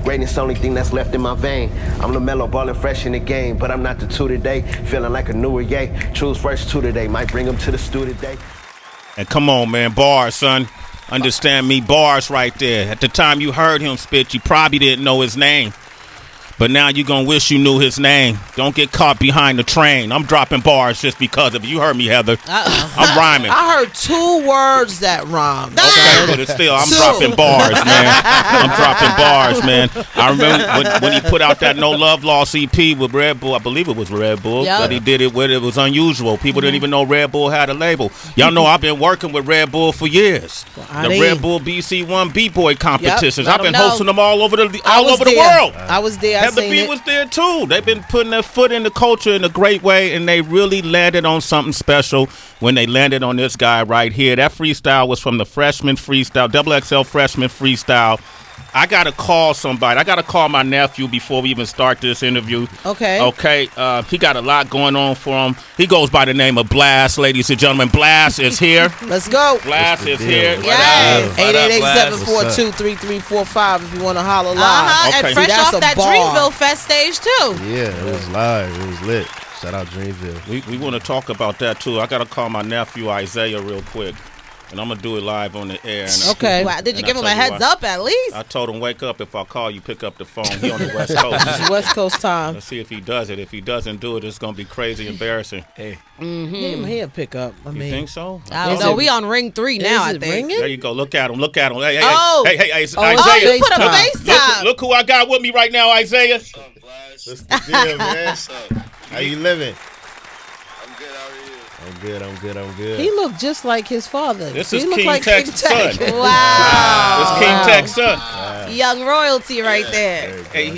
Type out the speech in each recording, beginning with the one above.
Greatness only thing that's left in my vein. I'm LaMelo ballin' fresh in the game, but I'm not the two today. Feeling like a newer yay. Choose first two today. Might bring him to the studio today. And come on, man, bars, son. Understand me, bars right there. At the time you heard him spit, you probably didn't know his name. But now you're going to wish you knew his name. Don't get caught behind the train. I'm dropping bars just because of you. Heard me, Heather. I'm rhyming. I heard 2 words that rhymed. Okay, but it's still, I'm dropping bars, man. I'm dropping bars, man. I remember when he put out that No Love Lost EP with Red Bull. I believe it was Red Bull. Yep. But he did it where it was unusual. People didn't even know Red Bull had a label. Y'all know I've been working with Red Bull for years. The Red Bull BC1 B-Boy competitions. Yep, I've been hosting them all over the world. I was there. The beat was there too. They've been putting their foot in the culture in a great way, and they really landed on something special when they landed on this guy right here. That freestyle was from the freshman freestyle, XXL freshman freestyle. I got to call somebody. I got to call my nephew before we even start this interview. Okay. He got a lot going on for him. He goes by the name of Blast, ladies and gentlemen. Blast is here. Let's go. Blast is here. Yes. 888-742-3345 if you want to holler live. Okay. And fresh off that Dreamville Fest stage, too. Yeah, it was live. It was lit. Shout out Dreamville. We want to talk about that, too. I got to call my nephew, Isaiah, real quick. And I'm going to do it live on the air. Okay. Wow. Did you give him a heads up at least? I told him, wake up. If I call you, pick up the phone. He on the West Coast. It's West Coast time. Let's see if he does it. If he doesn't do it, it's going to be crazy embarrassing. Hey. He'll pick up. You think so? I don't know. We on ring 3 now, I think. Ringing? There you go. Look at him. Look at him. Hey, Isaiah. You put a FaceTime. Look who I got with me right now, Isaiah. What's up, Flash? What's the deal, man? What's up? How you living? I'm good. I'm good. He looked just like his father. This he is looked King like Tech's son. Wow. This King Tech's son. Young royalty right there. Hey,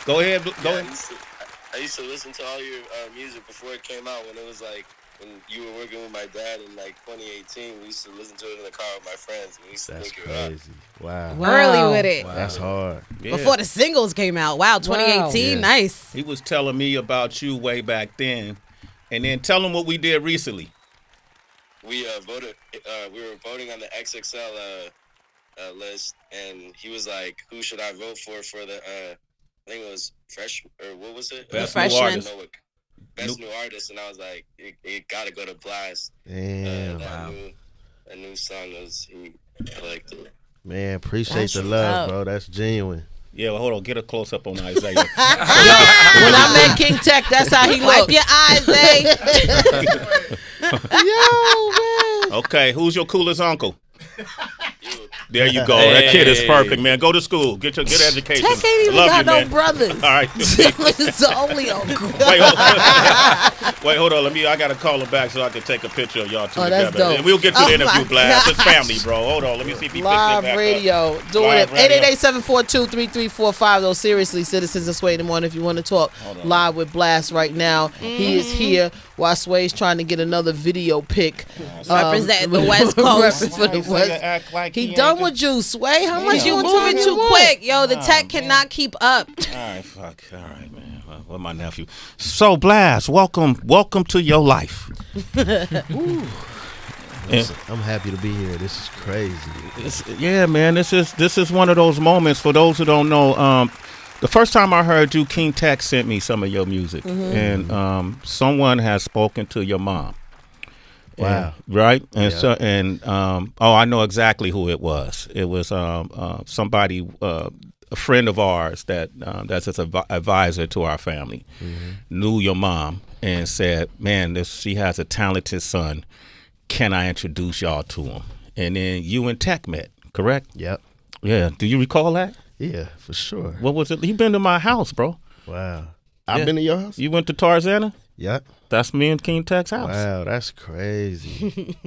go ahead. I used to listen to all your music before it came out when it was like when you were working with my dad in like 2018. We used to listen to it in the car with my friends. We used to That's think it up. crazy. Wow. Early with it. Wow. That's hard. Yeah. Before the singles came out. Wow, 2018. Yeah. Nice. He was telling me about you way back then. And then tell him what we did recently. We voted. We were voting on the XXL list, and he was like, "Who should I vote for the?" I think it was fresh or what was it? Best new artist. Best new artist, and I was like, "It got to go to Blast." Damn. A new song was I liked it. Man, appreciate the love, bro. That's genuine. Yeah, well, hold on. Get a close-up on Isaiah. When I met King Tech, that's how he Wipe looked. your eyes, eh? Yo, man. Okay, who's your coolest uncle? There you go. That kid is perfect, man. Go to school. Get education. Tech ain't even Love got you, no man. brothers. All right. It's the only uncle. Wait, hold on. I gotta call him back so I can take a picture of y'all two Oh, that's together. dope. And we'll get to the interview, my Blast. It's gosh. family, bro. Hold on. Let me see if he picks it Live back radio. up. Doing Live it. radio. 888-742-3345. Though seriously, Citizens of Sway in the Morning. If you want to talk live with Blast right now, he is here while Sway's trying to get another video pick. Representing the West Coast. For the West. Act like He done with you, Sway. How much You you moving too quick. Yo, the tech cannot keep up. All right, fuck. All right, man. Well, my nephew. So, Blast, welcome to your life. I'm happy to be here. This is crazy. Yeah, man. This is one of those moments. For those who don't know, the first time I heard you, King Tech sent me some of your music, and someone has spoken to your mom. Wow. Right? And Yeah. I know exactly who it was. It was somebody, a friend of ours that's his advisor to our family, knew your mom and said, man, she has a talented son. Can I introduce y'all to him? And then you and Tech met, correct? Yep. Yeah. Do you recall that? Yeah, for sure. What was it? He been to my house, bro. Wow. I've been to your house? You went to Tarzana? Yep. That's me and King Tech's house. Wow, that's crazy.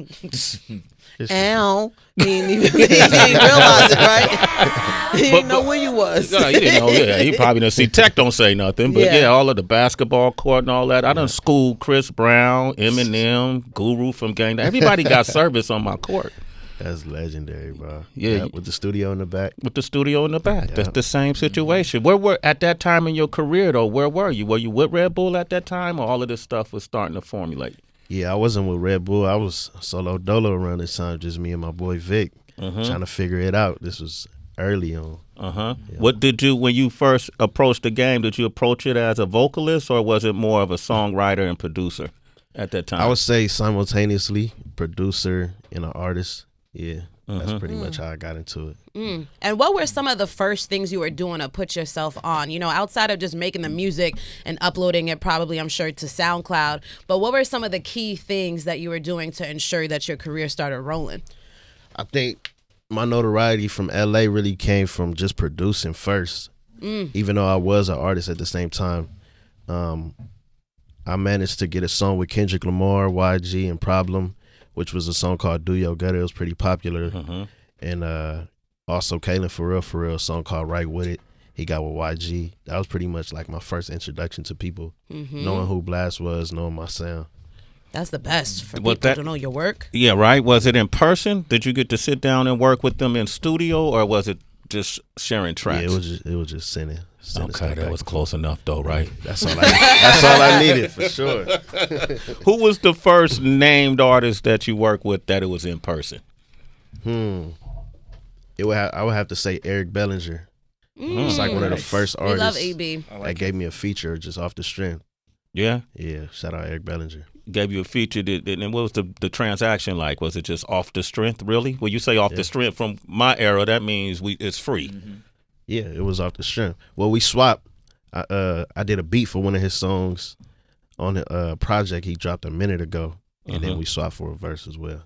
Ow. He didn't even realize it, right? He didn't know where you was. No, he didn't know. Yeah, he probably didn't see Tech. Don't say nothing. But yeah, all of the basketball court and all that. I done schooled Chris Brown, Eminem, Guru from Gang. Everybody got service on my court. That's legendary, bro. Yeah. With the studio in the back. With the studio in the back. That's the same situation. Where were at that time in your career though? Where were you? Were you with Red Bull at that time, or all of this stuff was starting to formulate? Yeah, I wasn't with Red Bull. I was solo dolo around this time, just me and my boy Vic, trying to figure it out. This was early on. Yeah. What did you, when you first approached the game, did you approach it as a vocalist or was it more of a songwriter and producer at that time? I would say simultaneously producer and an artist. Yeah, that's pretty much how I got into it. And what were some of the first things you were doing to put yourself on? You know, outside of just making the music and uploading it probably, I'm sure, to SoundCloud, but what were some of the key things that you were doing to ensure that your career started rolling? I think my notoriety from LA really came from just producing first. Even though I was an artist at the same time, I managed to get a song with Kendrick Lamar, YG, and Problem, which was a song called Do Your Gutter. It was pretty popular. And also Kalen For Real, a song called Right With It. He got with YG. That was pretty much like my first introduction to people, knowing who Blast was, knowing my sound. That's the best for people to know your work. Yeah, right. Was it in person? Did you get to sit down and work with them in studio, or was it just sharing tracks? Yeah, it was just sending okay, that was close enough though, right? That's all I needed for sure. Who was the first named artist that you worked with that it was in person? I would have to say Eric Bellinger. It's like one of the first artists We love AB. that gave me a feature just off the strength. Yeah? Yeah, shout out Eric Bellinger. Gave you a feature, and what was the transaction like? Was it just off the strength, really? When you say off the strength from my era, that means it's free. Yeah, it was off the strength. Well, we swapped. I did a beat for one of his songs on the project he dropped a minute ago, and then we swapped for a verse as well.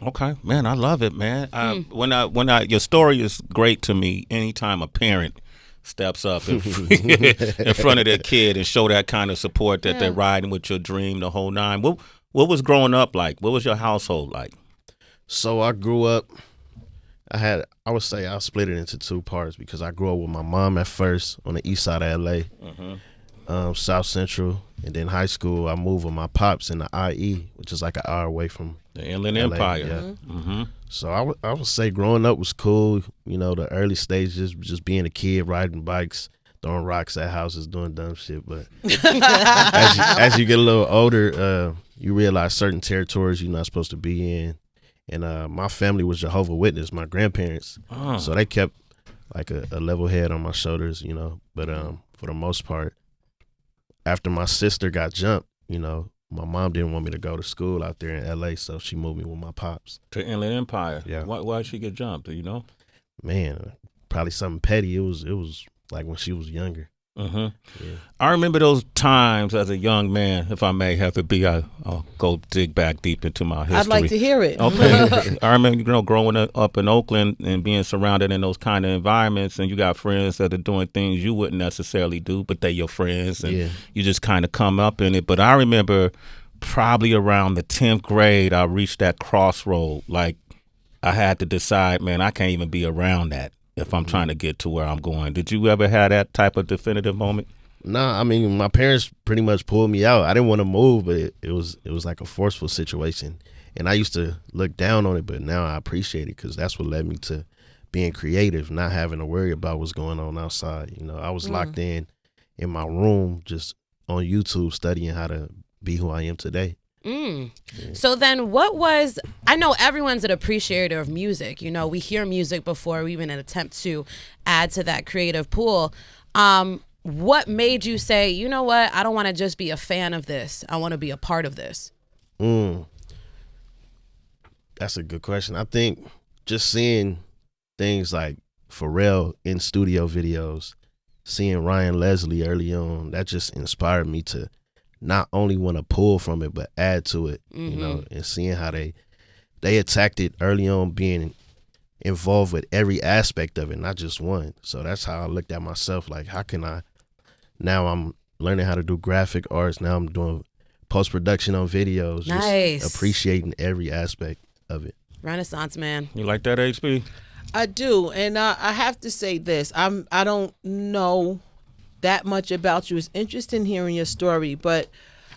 Okay, man, I love it, man. Your story is great to me. Anytime a parent steps up in front of their kid and show that kind of support that they're riding with your dream the whole nine. What was growing up like? What was your household like? So I grew up, I would say I'll split it into two parts because I grew up with my mom at first on the east side of LA, South Central, and then high school I moved with my pops in the IE, which is like an hour away from the Inland LA. Empire. Yeah. So I would say growing up was cool. You know, the early stages, just being a kid, riding bikes, throwing rocks at houses, doing dumb shit. But as you get a little older, you realize certain territories you're not supposed to be in. And my family was Jehovah's Witness, my grandparents. So they kept like a level head on my shoulders, you know. But for the most part, after my sister got jumped, you know, my mom didn't want me to go to school out there in LA, so she moved me with my pops. To Inland Empire? Yeah. Why'd she get jumped? Do you know? Man, probably something petty. It was like when she was younger. Yeah. I remember those times as a young man, if I may have to be, I'll go dig back deep into my history. I'd like to hear it. Okay. I remember, growing up in Oakland and being surrounded in those kind of environments, and you got friends that are doing things you wouldn't necessarily do, but they're your friends, and you just kind of come up in it. But I remember probably around the 10th grade, I reached that crossroad. Like, I had to decide, man, I can't even be around that if I'm trying to get to where I'm going. Did you ever have that type of definitive moment? Nah, I mean, my parents pretty much pulled me out. I didn't want to move, but it was like a forceful situation. And I used to look down on it, but now I appreciate it because that's what led me to being creative, not having to worry about what's going on outside. You know, I was locked in my room just on YouTube studying how to be who I am today. So then I know everyone's an appreciator of music. You know, we hear music before we even attempt to add to that creative pool. What made you say, you know what, I don't want to just be a fan of this. I want to be a part of this? That's a good question. I think just seeing things like Pharrell in studio videos, seeing Ryan Leslie early on, that just inspired me to not only want to pull from it, but add to it, you know, and seeing how they attacked it early on, being involved with every aspect of it, not just one. So that's how I looked at myself. Like, how can now I'm learning how to do graphic arts. Now I'm doing post-production on videos. Nice. Just appreciating every aspect of it. Renaissance man. You like that, HB? I do, and I have to say this. I don't know that much about you. It's interesting hearing your story, but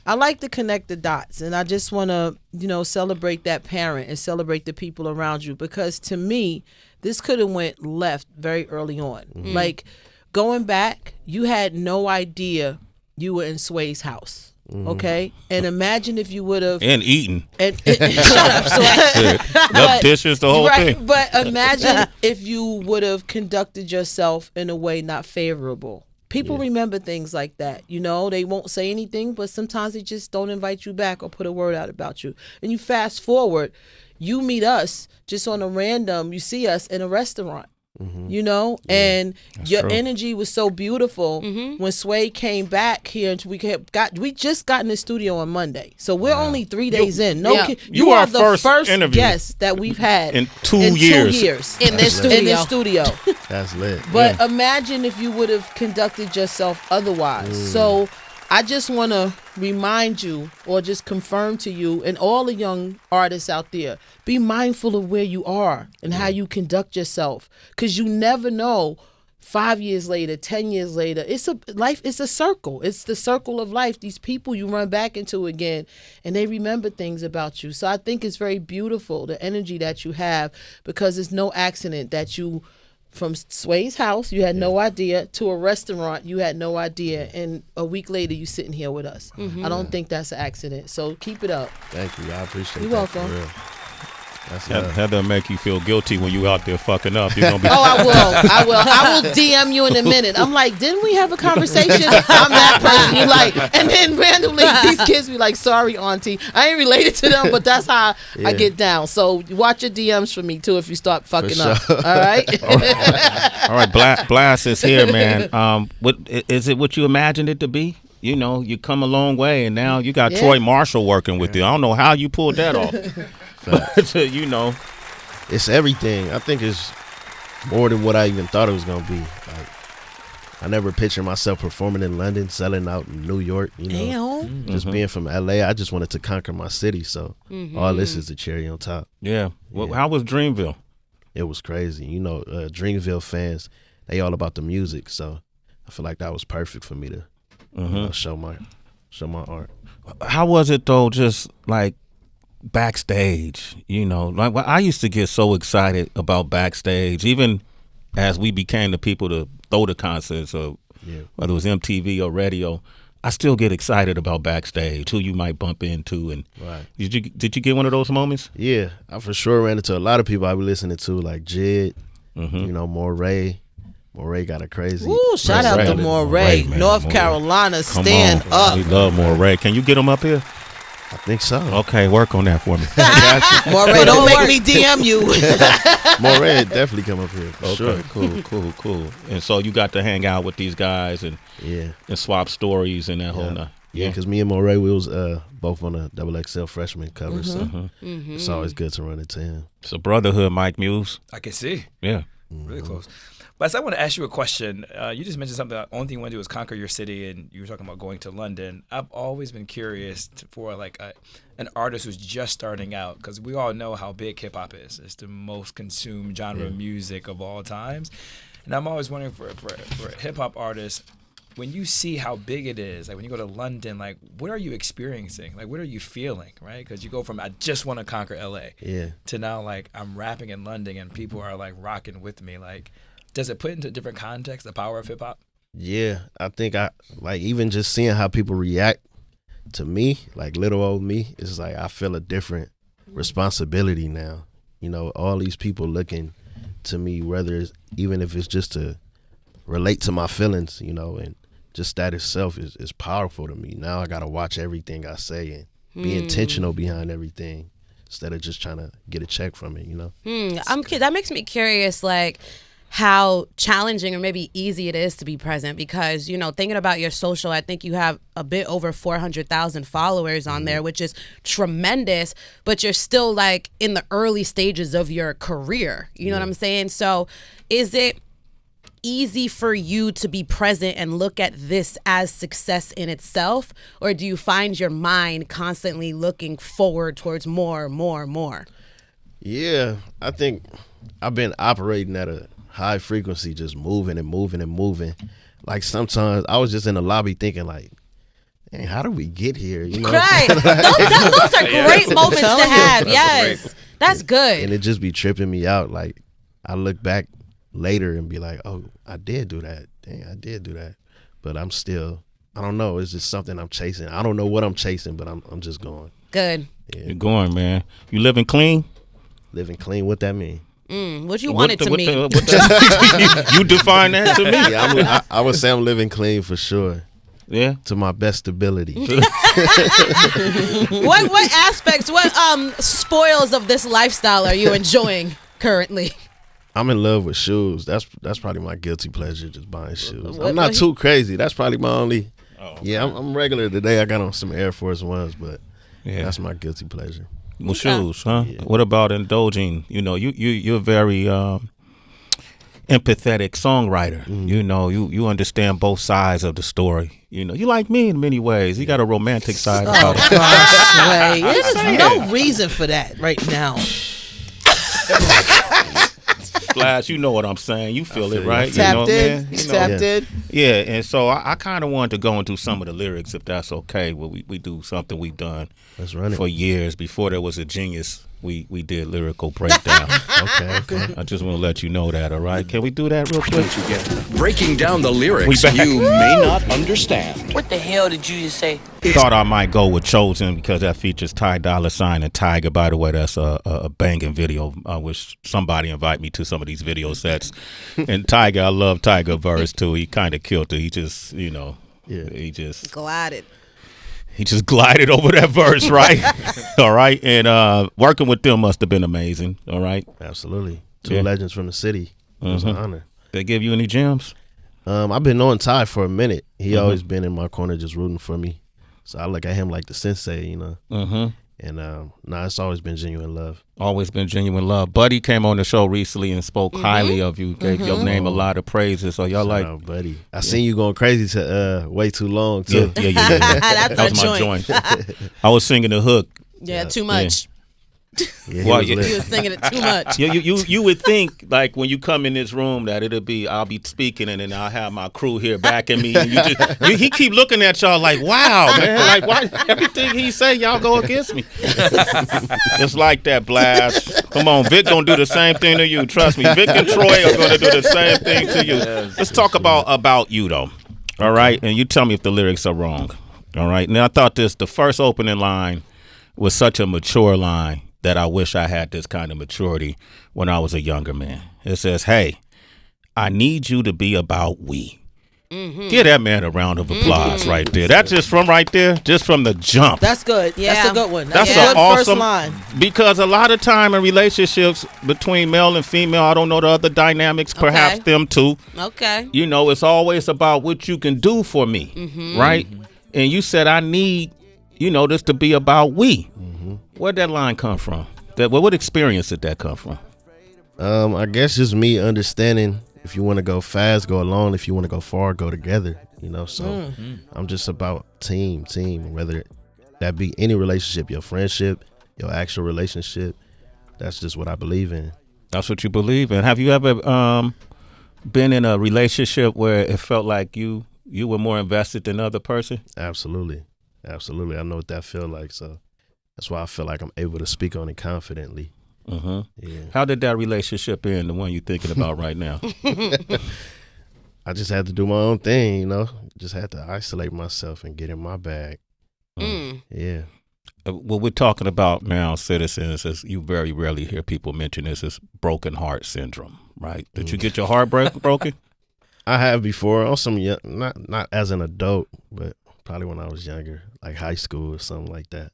I like to connect the dots, and I just want to, you know, celebrate that parent and celebrate the people around you, because to me, this could have went left very early on. Like, going back, you had no idea you were in Sway's house. Okay, and imagine if you would have And eating. and shut up, Sway. Enough dishes, the whole thing. But imagine if you would have conducted yourself in a way not favorable. People remember things like that. You know, they won't say anything, but sometimes they just don't invite you back or put a word out about you. And you fast forward, you meet us just on a random, you see us in a restaurant. You know, and your energy was so beautiful when Sway came back here. And we just got in the studio on Monday, so we're only 3 days in. You are the first guest that we've had in 2 years in this studio. In this studio. That's lit. But imagine if you would have conducted yourself otherwise. So I just want to remind you or just confirm to you and all the young artists out there, be mindful of where you are and how you conduct yourself, because you never know 5 years later, 10 years later. It's a circle. It's the circle of life. These people you run back into again and they remember things about you. So I think it's very beautiful, the energy that you have, because it's no accident that you, from Sway's house, you had no idea, to a restaurant, you had no idea, and a week later, you sitting here with us. I don't think that's an accident. So keep it up. Thank you. I appreciate You're that. welcome. For real. That's That doesn't make you feel guilty when you out there fucking up. You're gonna be. Oh, I will DM you in a minute. I'm like, didn't we have a conversation? I'm that person. You like, and then randomly these kids be like, sorry, auntie, I ain't related to them, but that's how I get down. So watch your DMs for me too if you start fucking up. All right. All right, Blast is here, man. What is it? What you imagined it to be? You know, you come a long way, and now you got Troy Marshall working with you. I don't know how you pulled that off. But, you know, it's everything. I think it's more than what I even thought it was gonna be. Like, I never pictured myself performing in London, selling out in New York. You know, just being from LA. I just wanted to conquer my city. So all this is the cherry on top. Yeah. Well, how was Dreamville? It was crazy. You know, Dreamville fans, they all about the music. So I feel like that was perfect for me to show my art. How was it though? Just like backstage, you know, like I used to get so excited about backstage, even as we became the people to throw the concerts, or whether it was MTV or radio. I still get excited about backstage, who you might bump into, and did you get one of those moments? Yeah, I for sure ran into a lot of people I be listening to, like Jid, you know, Moray. Moray got a crazy. Ooh, shout out to Moray, North Carolina. Stand up. We love Moray. Can you get him up here? I think so. Okay, work on that for me. Moray, don't make me DM you. Moray definitely come up here. Okay, cool. And so you got to hang out with these guys and swap stories and that whole night. Yeah, because me and Moray, we was both on a XXL freshman cover, so it's always good to run into him. It's a brotherhood, Mike Muse. I can see. Yeah. Really close. But I want to ask you a question. You just mentioned something. The only thing you want to do is conquer your city, and you were talking about going to London. I've always been curious for like an artist who's just starting out, because we all know how big hip hop is. It's the most consumed genre of music of all times, and I'm always wondering for hip hop artists, when you see how big it is, like when you go to London, like what are you experiencing? Like what are you feeling, right? Because you go from I just want to conquer LA to now like I'm rapping in London and people are like rocking with me. Like, does it put into different context the power of hip hop? Yeah, I think I like even just seeing how people react to me, like little old me, it's like I feel a different responsibility now. You know, all these people looking to me, whether it's even if it's just to relate to my feelings, you know, and just that itself is powerful to me. Now I gotta watch everything I say and be intentional behind everything instead of just trying to get a check from it, you know. That makes me curious, like how challenging or maybe easy it is to be present, because, you know, thinking about your social, I think you have a bit over 400,000 followers on there, which is tremendous, but you're still like in the early stages of your career. You know what I'm saying? So is it easy for you to be present and look at this as success in itself, or do you find your mind constantly looking forward towards more? Yeah, I think I've been operating at a high frequency, just moving and moving and moving. Like sometimes I was just in the lobby thinking like, dang, how do we get here? You know? Right. Those are great moments to have. Yes. That's good. And it just be tripping me out. Like I look back later and be like, oh, I did do that. Dang, I did do that. But I'm still I don't know. It's just something I'm chasing. I don't know what I'm chasing, but I'm just going. Good. Yeah. You're going, man. You living clean? Living clean. What that mean? What you want it to mean? You define that to me. Yeah, I would say I'm living clean for sure. Yeah. To my best ability. What aspects, what spoils of this lifestyle are you enjoying currently? I'm in love with shoes. That's probably my guilty pleasure, just buying shoes. I'm not too crazy. That's probably my only. Yeah, I'm regular today. I got on some Air Force Ones, but that's my guilty pleasure. Well, shoes, huh? Yeah. What about indulging? You know, you're very empathetic songwriter. You know, you understand both sides of the story. You know, you like me in many ways. You got a romantic side about it. Gosh, there's no reason for that right now. Flash, you know what I'm saying. You feel it, right? Tapped in. Yeah, and so I kind of wanted to go into some of the lyrics, if that's okay. Well, we do something we've done for years. Before there was a Genius, we did Lyrical Breakdown. Okay. I just want to let you know that, all right? Can we do that real quick? Breaking down the lyrics you may not understand. What the hell did you just say? Thought I might go with Chosen because that features Ty Dolla $ign and Tyga. By the way, that's a banging video. I wish somebody invite me to some of these video sets. And Tyga, I love Tyga verse too. He kind of killed it. He just, he just glided. He just glided over that verse, right? All right, and working with them must have been amazing. All right, absolutely. Two legends from the city. It was an honor. They give you any gems? I've been knowing Ty for a minute. He always been in my corner, just rooting for me. So I look at him like the sensei, you know. And it's always been genuine love. Always been genuine love. Buddy came on the show recently and spoke highly of you. Gave your name a lot of praises. So y'all like, Buddy. I seen you going crazy to way too long too. Yeah. That was my joint. I was singing the hook. Yeah, too much. Yeah, he was singing it too much. You would think like when you come in this room that I'll be speaking and then I'll have my crew here backing me. And he keep looking at y'all like, wow, man, like why everything he say y'all go against me. It's like that, Blast. Come on, Vic gonna do the same thing to you. Trust me, Vic and Troy are gonna do the same thing to you. Let's talk about you though. All right, and you tell me if the lyrics are wrong. All right. Now I thought the first opening line was such a mature line that I wish I had this kind of maturity when I was a younger man. It says, hey, I need you to be about we. Give that man a round of applause right there. That's just from right there, just from the jump. That's good. Yeah. That's a good one. That's an awesome first line. Because a lot of time in relationships between male and female, I don't know the other dynamics, perhaps them too. Okay. You know, it's always about what you can do for me, right? And you said, I need, this to be about we. Where'd that line come from? What experience did that come from? I guess just me understanding if you want to go fast, go alone. If you want to go far, go together. So I'm just about team, whether that be any relationship, your friendship, your actual relationship. That's just what I believe in. That's what you believe in. Have you ever been in a relationship where it felt like you were more invested than the other person? Absolutely. I know what that feel like. So that's why I feel like I'm able to speak on it confidently. Yeah. How did that relationship end, the one you're thinking about right now? I just had to do my own thing, Just had to isolate myself and get in my bag. Yeah. What we're talking about now, citizens, is you very rarely hear people mention this, is broken heart syndrome, right? Did you get your heart broken? I have before, on some young, not as an adult, but probably when I was younger, like high school or something like that.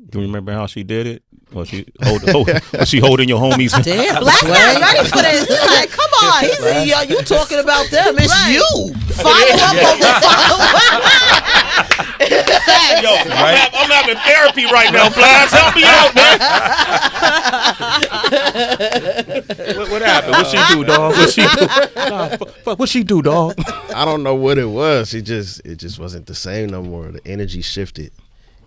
Do you remember how she did it? Was she holding your homies? Damn, Black not ready for this. He's like, come on. He's like, you talking about them. It's right. You. Follow up on the follow-up. Yo, I'm having therapy right now, Blast. Help me out, man. What happened? What she do, dog? What she do, dog? I don't know what it was. It just wasn't the same no more. The energy shifted.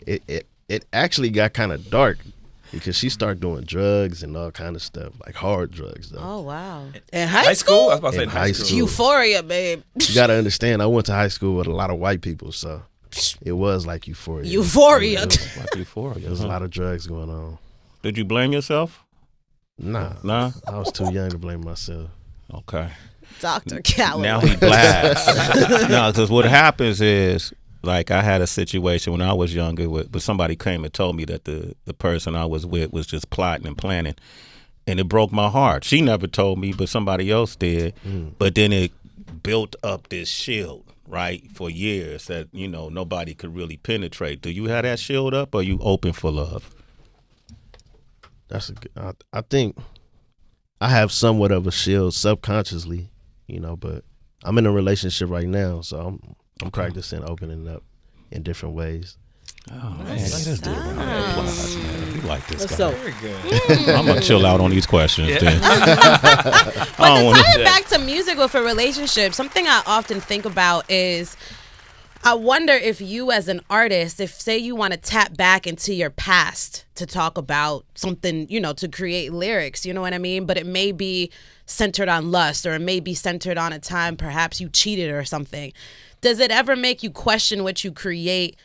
It actually got kind of dark because she started doing drugs and all kind of stuff, like hard drugs, though. Oh, wow. In high school? I was about to say in high school. Euphoria, babe. You got to understand, I went to high school with a lot of white people, so it was like euphoria. It was like euphoria. There was a lot of drugs going on. Did you blame yourself? Nah. I was too young to blame myself. Okay. Dr. Calloway. Now he blasts. No, because what happens is like I had a situation when I was younger, but somebody came and told me that the person I was with was just plotting and planning, and it broke my heart. She never told me, but somebody else did. But then it built up this shield, right, for years that nobody could really penetrate. Do you have that shield up, or are you open for love? That's a good. I think I have somewhat of a shield subconsciously, but I'm in a relationship right now, so I'm practicing opening up in different ways. Oh man, let's do a round of applause, man. We like this guy. So Very good. I'm gonna chill out on these questions. Then. But to tie it back to music with a relationship, something I often think about is I wonder if you as an artist, if say you want to tap back into your past to talk about something, to create lyrics, you know what I mean? But it may be centered on lust, or it may be centered on a time perhaps you cheated or something. Does it ever make you question what you create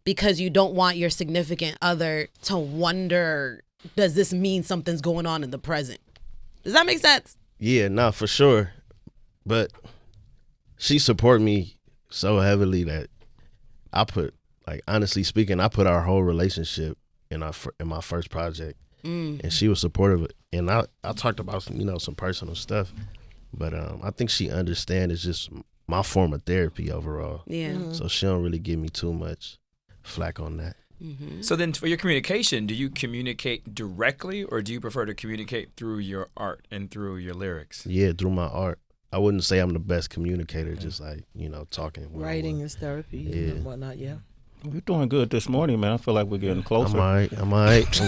because you don't want your significant other to wonder, does this mean something's going on in the present? Does that make sense? Yeah, no, for sure. But she support me so heavily that I put, honestly speaking, I put our whole relationship in my first project, and she was supportive. And I talked about some personal stuff, but I think she understands it's just my form of therapy overall. Yeah. So she don't really give me too much flack on that. So then for your communication, do you communicate directly, or do you prefer to communicate through your art and through your lyrics? Yeah, through my art. I wouldn't say I'm the best communicator, just talking. writing is therapy and whatnot. Yeah. We're doing good this morning, man. I feel like we're getting closer. I'm all right. I'm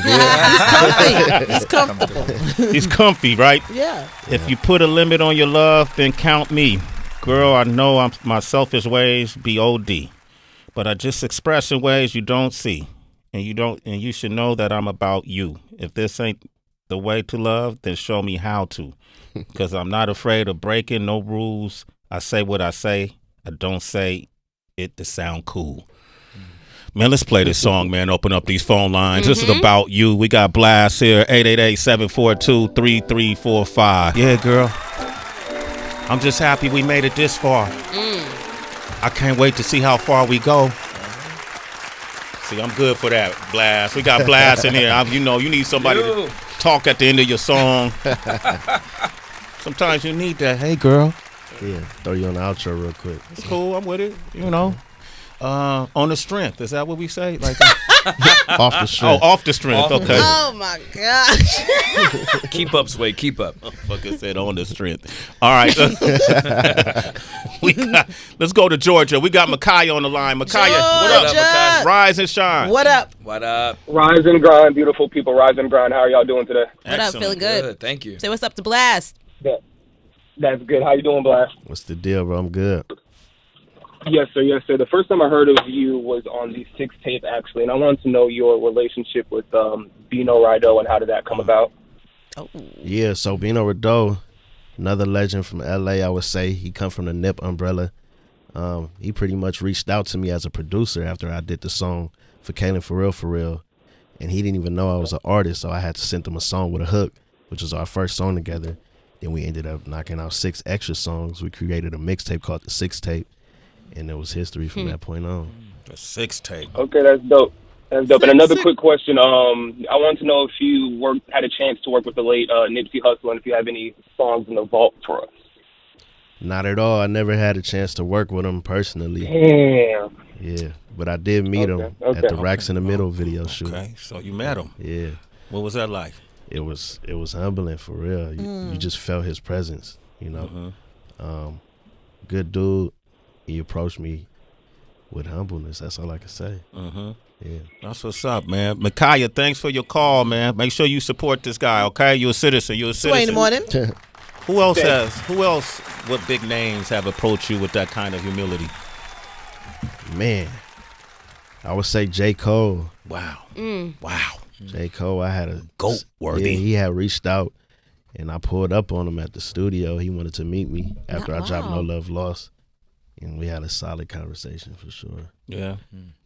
good. He's comfortable. He's comfy, right? Yeah. If you put a limit on your love, then count me. Girl, I know my selfish ways be OD, but I just express in ways you don't see, and you should know that I'm about you. If this ain't the way to love, then show me how to, because I'm not afraid of breaking no rules. I say what I say. I don't say it to sound cool. Man, let's play this song, man. Open up these phone lines. This is about you. We got Blast here, 888-742-3345. Yeah, girl. I'm just happy we made it this far. I can't wait to see how far we go. See, I'm good for that, Blast. We got Blast in here. You need somebody to talk at the end of your song. Sometimes you need that. Hey, girl. Yeah, throw you on the outro real quick. It's cool. I'm with it. On the strength. Is that what we say? Like off the strength. Oh, off the strength. Okay. Oh my gosh. Keep up, Sway. Keep up. Fucker said on the strength. All right. Let's go to Georgia. We got Micaiah on the line. Micaiah, what up, Micaiah? Rise and shine. What up? What up? Rise and grind, beautiful people. Rise and grind. How are y'all doing today? What up? Feeling good? Thank you. Say what's up to Blast. That's good. How you doing, Blast? What's the deal, bro? I'm good. Yes, sir. Yes, sir. The first time I heard of you was on the 6 tape, actually, and I wanted to know your relationship with Bino Rideau and how did that come about? Oh. Yeah, so Bino Rideau, another legend from L.A., I would say. He come from the Nip umbrella. He pretty much reached out to me as a producer after I did the song for Kaylin For Real, and he didn't even know I was an artist, so I had to send him a song with a hook, which was our first song together. Then we ended up knocking out 6 extra songs. We created a mixtape called the 6 tape. And it was history from that point on. The 6 tape. Okay, that's dope. That's dope. And another quick question. I wanted to know if you had a chance to work with the late Nipsey Hussle, and if you have any songs in the vault for us. Not at all. I never had a chance to work with him personally. Damn. Yeah, but I did meet him at the Racks in the Middle video shoot. Okay, so you met him. Yeah. What was that like? It was humbling for real. You just felt his presence, Good dude. He approached me with humbleness. That's all I can say. Yeah. That's what's up, man. Micaiah, thanks for your call, man. Make sure you support this guy, okay? You're a citizen. Sway in the morning. Who else, what big names have approached you with that kind of humility? Man, I would say J.Cole. Wow. Wow. J.Cole, I had a GOAT worthy. Yeah, he had reached out, and I pulled up on him at the studio. He wanted to meet me after I dropped No Love Lost. And we had a solid conversation for sure. Yeah.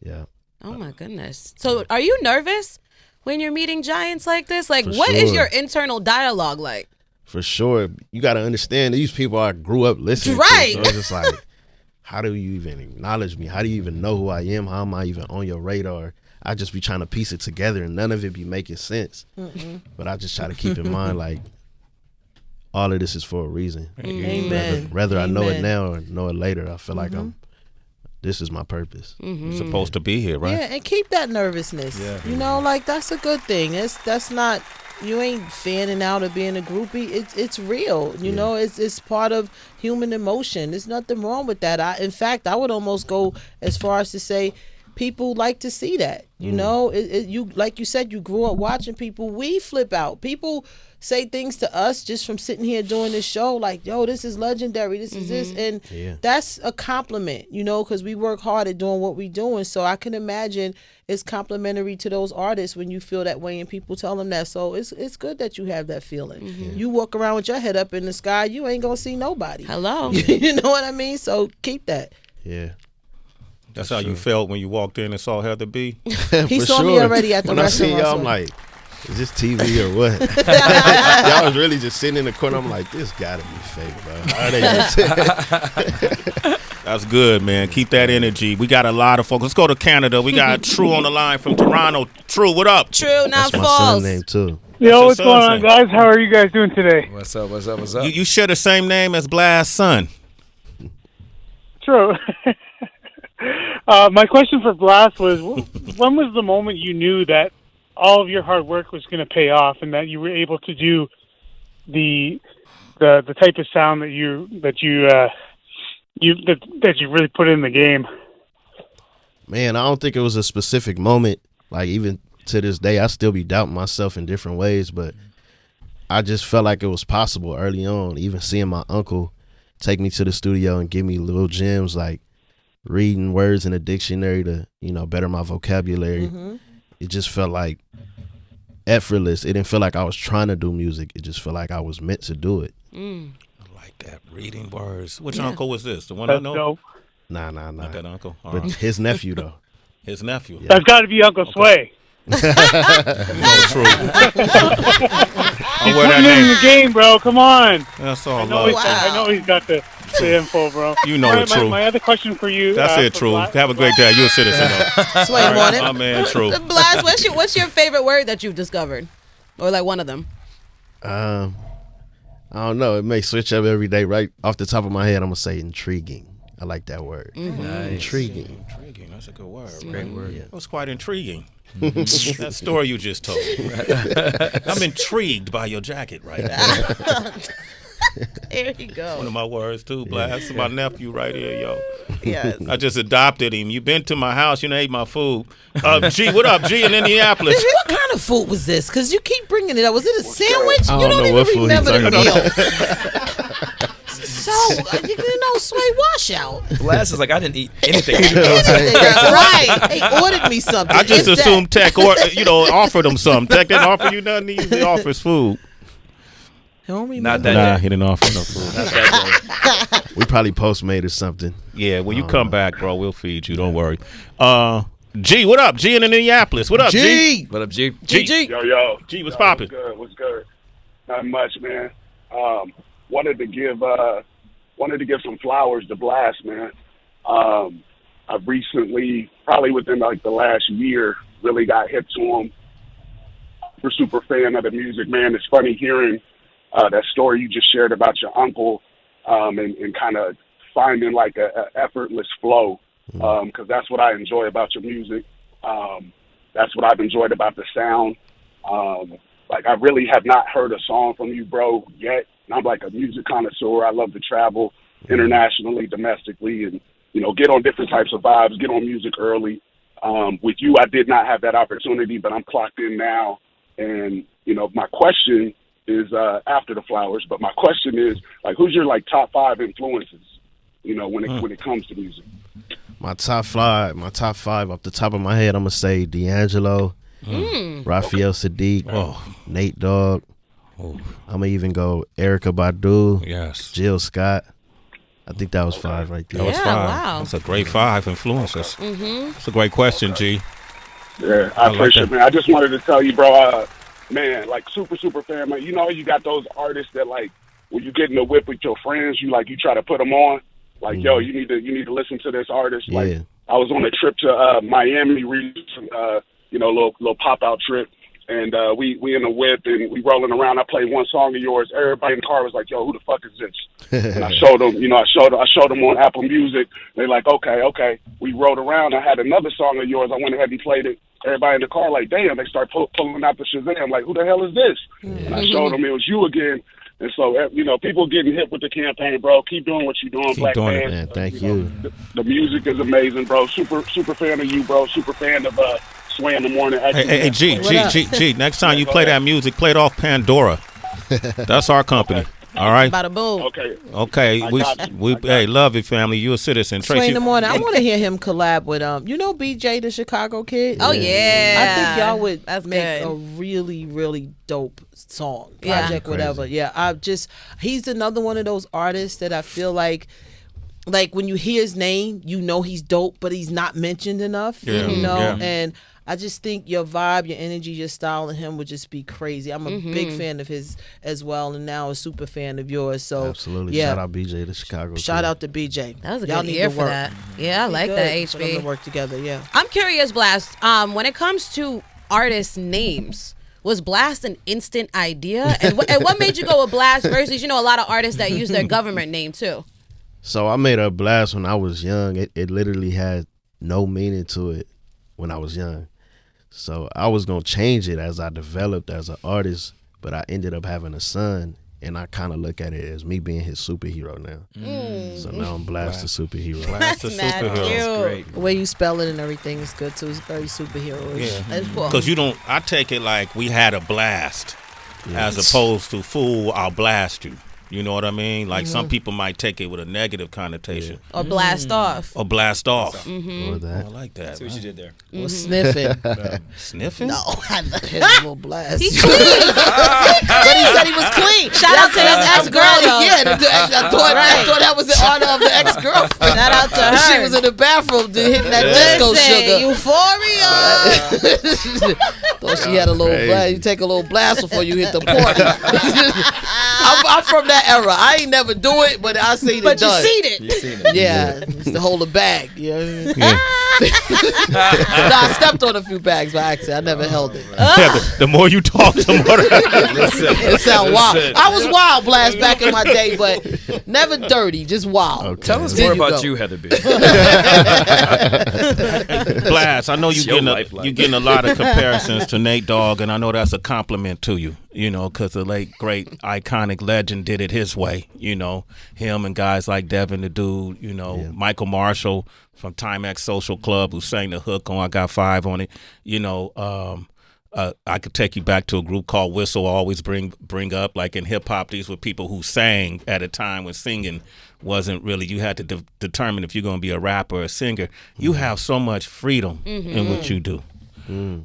Yeah. Oh my goodness. So are you nervous when you're meeting giants like this? Like, For what is sure. your internal dialogue like? For sure. You got to understand, these people I grew up listening Right. to. So it's just like, how do you even acknowledge me? How do you even know who I am? How am I even on your radar? I just be trying to piece it together, and none of it be making sense. But I just try to keep in mind, like, all of this is for a reason. Amen. Whether I know it now or know it later, I feel like this is my purpose. You're supposed to be here, right? Yeah, and keep that nervousness. Yeah. You know, like, that's a good thing. That's not, you ain't fanning out or being a groupie. It's real. You know, it's part of human emotion. There's nothing wrong with that. In fact, I would almost go as far as to say people like to see that. You know, you like you said, you grew up watching people. We flip out. People say things to us just from sitting here doing this show, like, yo, this is legendary, this is this, and that's a compliment, you know, because we work hard at doing what we doing. So I can imagine it's complimentary to those artists when you feel that way and people tell them that. So it's good that you have that feeling. You walk around with your head up in the sky, you ain't gonna see nobody. Hello. You know what I mean? So keep that. Yeah. That's how you felt when you walked in and saw Heather B? He saw me already at the when restaurant. I see y'all, I'm like, is this TV or what? Y'all was really just sitting in the corner. I'm like, this gotta be fake, bro. How they just That's good, man. Keep that energy. We got a lot of folks. Let's go to Canada. We got True on the line from Toronto. True, what up? True, not That's my false. son's name too. Yo, what's your going son's on, name? guys? How are you guys doing today? What's up? What's up? What's up? You share the same name as Blast's son. True. My question for Blast was, when was the moment you knew that all of your hard work was going to pay off and that you were able to do the type of sound that you really put in the game? Man, I don't think it was a specific moment. Like, even to this day, I still be doubting myself in different ways, but I just felt like it was possible early on. Even seeing my uncle take me to the studio and give me little gems, like reading words in a dictionary to, you know, better my vocabulary. It just felt like effortless. It didn't feel like I was trying to do music. It just felt like I was meant to do it. I like that. Reading words. Which uncle was this? The one I know? Dope. Nah. Not that uncle. All But right. his nephew, though. His nephew. That's got to be Uncle Sway. No, True. He's putting it in the game, bro. Come on. That's all I know he's got the info, bro. You know All it, True. My other question for you. That's it, for True. Blast- Have a great day. You're a citizen, though. Sway on it. My man, True. Blast, what's your favorite word that you've discovered? Or like one of them? I don't know. It may switch up every day. Right off the top of my head, I'm going to say intriguing. I like that word. Nice. Intriguing. Intriguing. That's a good word. Great word. Yeah. That was quite intriguing. That story you just told. I'm intrigued by your jacket right now. There you go. One of my words too, Blast. My nephew right here, yo. Yes. I just adopted him. You been to my house, you done ate my food. G, what up, G in Indianapolis? What kind of food was this? Because you keep bringing it up. Was it a sandwich? I You don't know don't what food even remember he's the talking meal. about. So, you know, Sway, wash out. Blast is like, I didn't eat anything. Right. They ordered me something. I just If that. assumed Tech offered him something. Tech didn't offer you nothing. He offers food. Don't remember. Not that Nah, day. he didn't offer no food. Not that day. We probably Postmated something. Yeah, when you come back, bro, we'll feed you. Don't worry. G, what up? G in Indianapolis. What up, G? What up, G? G. Yo. G, what's popping? What's good? Not much, man. Wanted to give some flowers to Blast, man. I've recently, probably within like the last year, really got hip to him. Super fan of the music, man. It's funny hearing that story you just shared about your uncle, and kind of finding like a effortless flow, because that's what I enjoy about your music. That's what I've enjoyed about the sound. Like, I really have not heard a song from you, bro, yet. And I'm like a music connoisseur. I love to travel internationally, domestically, and, you know, get on different types of vibes, get on music early. With you, I did not have that opportunity, but I'm clocked in now. And, you know, my question is after the flowers, but my question is, like, who's your, like, top 5 influences, you know, when it comes to music? My top five off the top of my head, I'm going to say D'Angelo, Raphael Sadiq, Nate Dogg. I'm going to even go Erykah Badu, Yes. Jill Scott. I think that was 5 right there. That was Yeah, 5. wow. That's a great 5 influences. That's a great question, G. Yeah, I like appreciate that. it, man. I just wanted to tell you, bro, man, like, super fan, man. You know, you got those artists that, like, when you get in the whip with your friends, you try to put them on. like, yo, you need to listen to this artist. Yeah. Like, I was on a trip to Miami, little pop out trip, and we in a whip and we rolling around. I played one song of yours. Everybody in the car was like, "Yo, who the fuck is this?" And I showed them, I showed them on Apple Music. They're like, "Okay." We rode around. I had another song of yours. I went ahead and played it. Everybody in the car like, "Damn!" They start pulling out the Shazam. Like, who the hell is this? And I showed them it was you again. And so, people getting hit with the campaign, bro. Keep doing what you're doing, Black doing man. it, man. Thank you. The music is amazing, bro. Super fan of you, bro. Super fan of Sway in the Morning. Hey, G. Next time you play that music, play it off Pandora. That's our company. Okay. All right. Bada boom. Okay. Hey, love it, family. You a citizen. Sway in the Morning. I want to hear him collab with BJ, the Chicago kid. Oh yeah. I think y'all would make good. a really, really dope song, Yeah. project, whatever. Yeah, he's another one of those artists that I feel like when you hear his name, you know he's dope, but he's not mentioned enough. Yeah. And I just think your vibe, your energy, your style, and him would just be crazy. I'm a big fan of his as well, and now a super fan of yours. So Absolutely. yeah. Shout out BJ to Chicago. Shout out to BJ. That was a Y'all good need year to for work. that. Yeah, I like Good that, for them to HB. work together. Yeah. I'm curious, Blast. When it comes to artist names, was Blast an instant idea? And what made you go with Blast versus a lot of artists that use their government name too? So I made a Blast when I was young. It literally had no meaning to it when I was young. So I was going to change it as I developed as an artist, but I ended up having a son, and I kind of look at it as me being his superhero now. So now I'm Blast the superhero. Blast the That's mad superhero. cute. Great. The way you spell it and everything is good too. It's very superhero-ish. Yeah. That's cool. Because I take it like we had a blast as opposed to fool, I'll blast you. You know what I mean? Like some people might take it with a negative connotation. Or blast off. Or blast off. Or I that. like that. See what you did there. Or sniffing. Sniffing? No, I love his little blast. He's clean. But he said he was clean. Shout out to his ex-girl, though. Yeah, I thought that was in honor of the ex-girlfriend. Shout out to her. She was in the bathroom hitting that disco sugar. Euphoria. Thought she had a little blast. You take a little blast before you hit the party. I'm from that era. I ain't never do it, but I seen it done. You seen it. Yeah, used to hold a bag. Yeah. I stepped on a few bags by accident. I never held it. Yeah, the more you talk, the more. It sound wild. I was wild, Blast, back in my day, but never dirty, just wild. Okay. Tell us There more you about go. you, Heather B. Blast, I know It's your lifeline. you're getting a lot of comparisons to Nate Dogg, and I know that's a compliment to you, because the late, great, iconic legend did it his way, him and guys like Devin the Dude, Michael Marshall from Timex Social Club who sang the hook on I Got Five on it, I could take you back to a group called Whistle. I always bring up, like in hip hop, these were people who sang at a time when singing wasn't really. You had to determine if you're going to be a rapper or a singer. You have so much freedom in what you do,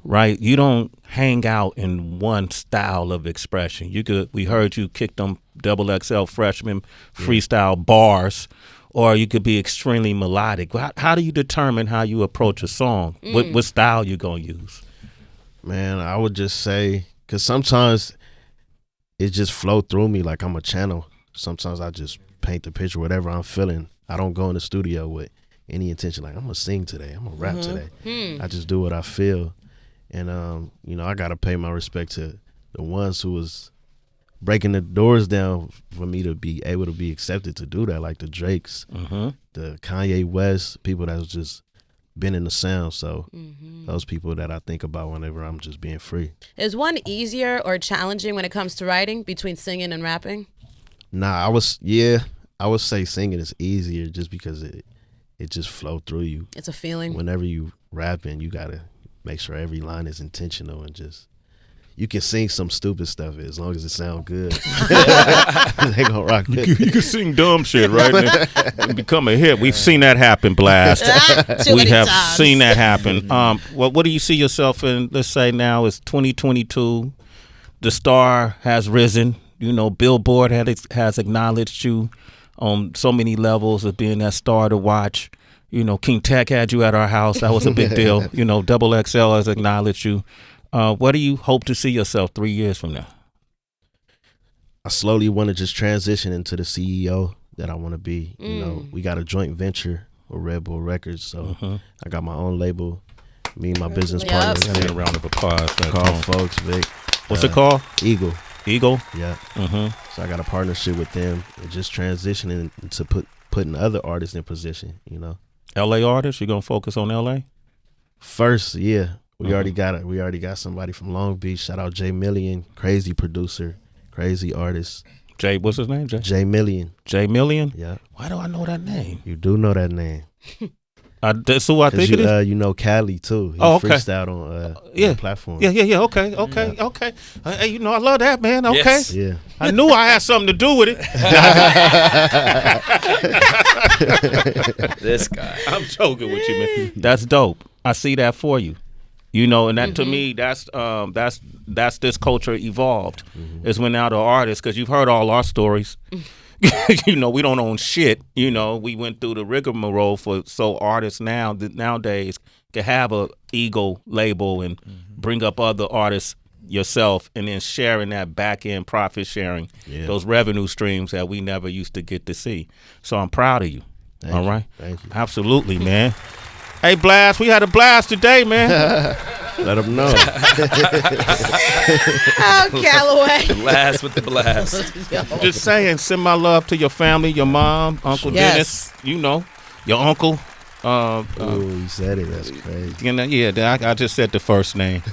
right? You don't hang out in one style of expression. We heard you kick them XXL freshman freestyle bars, or you could be extremely melodic. How do you determine how you approach a song? What style you gonna use? Man, I would just say, because sometimes it just flow through me like I'm a channel. Sometimes I just paint the picture, whatever I'm feeling. I don't go in the studio with any intention, like I'm going to sing today, I'm going to rap today. I just do what I feel. And, I got to pay my respect to the ones who was breaking the doors down for me to be able to be accepted to do that, like the Drakes, the Kanye West, people that was just been in the sound. So those people that I think about whenever I'm just being free. Is one easier or challenging when it comes to writing between singing and rapping? Nah, I would say singing is easier just because it just flow through you. It's a feeling. Whenever you rapping, you gotta make sure every line is intentional and just. You can sing some stupid stuff as long as it sounds good. They gonna rock it. You can sing dumb shit, right? And become a hit. We've seen that happen, Blast. We have seen that happen. What do you see yourself in? Let's say now it's 2022. The star has risen. Billboard has acknowledged you on so many levels of being that star to watch. King Tech had you at our house. That was a big deal. XXL has acknowledged you. What do you hope to see yourself 3 years from now? I slowly want to just transition into the CEO that I want to be. You know, we got a joint venture with Red Bull Records, so I got my own label. Me and my business partners. Give me a round of applause. Carl Folks, Vic. What's it called? Eagle. Eagle? Yeah. So I got a partnership with them and just transitioning to putting other artists in position, you know. LA artists? You gonna focus on LA? First, yeah. We already got it. We already got somebody from Long Beach. Shout out J Million, crazy producer, crazy artist. Jay, what's his name? J Million. J Million? Yeah. Why do I know that name? You do know that name. That's who I think it is. You know Cali too. He okay. freestyled on the platform. Yeah. Okay. Hey, you know I love that, man. Okay. Yes. Yeah. I knew I had something to do with it. This guy. I'm joking with you, man. That's dope. I see that for you. You know, and that to me, that's this culture evolved. Is when now the artists, because you've heard all our stories. You know, we don't own shit. You know, we went through the rigmarole so artists nowadays can have a ego label and bring up other artists yourself, and then sharing that back end profit sharing, those revenue streams that we never used to get to see. So I'm proud of you. All right, thank you. Absolutely, man. Hey, Blast, we had a blast today, man. Let them know. Oh, Calloway. Blast with the blast. Just saying, send my love to your family, your mom, Uncle Dennis, you know, your uncle. Oh, you said it. That's crazy. You know, I just said the first name.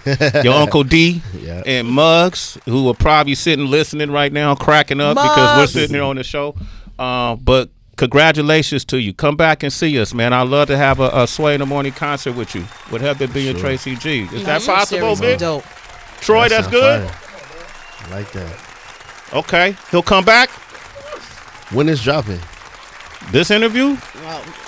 Your Uncle D and Muggs, who are probably sitting listening right now, cracking up because we're sitting here on the show. But congratulations to you. Come back and see us, man. I'd love to have a Sway in the Morning concert with you, with Heather B and Tracy G. Is that possible, Vic? Dope. Troy, that's good? Fire. I like that. Okay. He'll come back? When is dropping? This interview?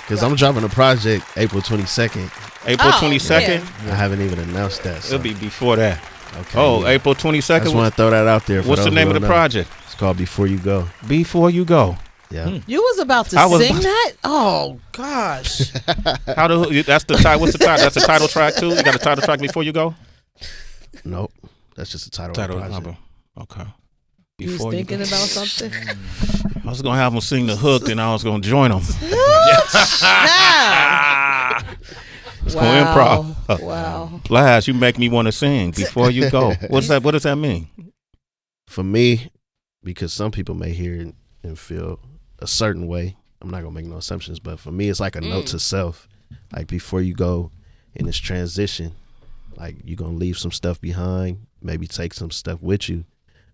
Because I'm dropping a project April 22nd. April 22nd? I haven't even announced that. So. It'll be before that. Okay. Oh, April 22nd? I just want to throw that out there. What's the name of the project? It's called Before You Go. Before You Go. Yeah. You was about to sing that? Oh gosh. That's the title. What's the title? That's the title track too. You got a title track Before You Go? Nope. That's just the title of the project. Okay. You was thinking about something? I was gonna have them sing the hook, and I was gonna join them. It's gonna improv. Wow. Blast, you make me want to sing Before You Go. What's that? What does that mean? For me, because some people may hear it and feel a certain way. I'm not gonna make no assumptions, but for me, it's like a note to self. Like before you go in this transition, like you're gonna leave some stuff behind, maybe take some stuff with you,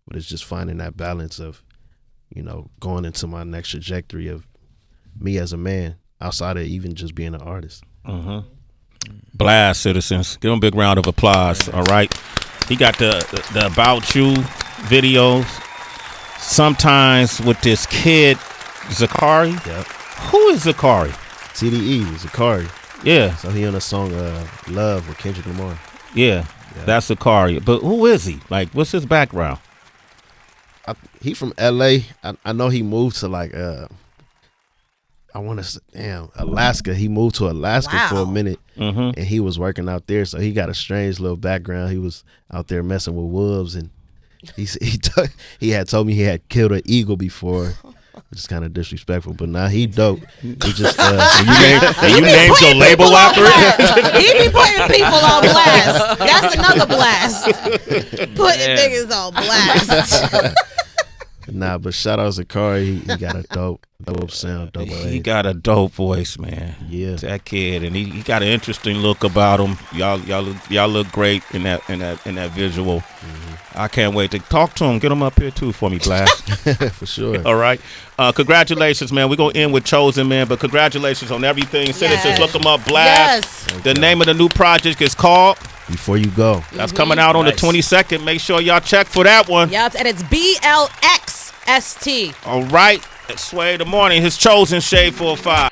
but it's just finding that balance of, you know, going into my next trajectory of me as a man outside of even just being an artist. Blast, citizens. Give him a big round of applause. All right. He got the About You videos. Sometimes with this kid, Zakari. Yep. Who is Zakari? TDE, Zakari. Yeah. So he on the song Love with Kendrick Lamar. Yeah. That's Zakari. But who is he? Like, what's his background? He from LA. I know he moved to like Alaska. He moved to Alaska for a minute, and he was working out there. So he got a strange little background. He was out there messing with wolves, and he had told me he had killed an eagle before, which is kind of disrespectful. But now he dope. He just you named your label after it. He be putting people on blast. That's another blast. Putting niggas on blast. Nah, but shout out Zakari. He got a dope sound. He got a dope voice, man. Yeah, that kid, and he got an interesting look about him. Y'all look great in that visual. I can't wait to talk to him. Get him up here too for me, Blast. For sure. All right. Congratulations, man. We're gonna end with Chosen, man. But congratulations on everything. Citizens, look him up. Blast. Yes. The name of the new project is called Before You Go. That's coming out on the 22nd. Make sure y'all check for that one. Yep, and it's BLXST. All right. Sway the Morning, his Chosen Shade 45.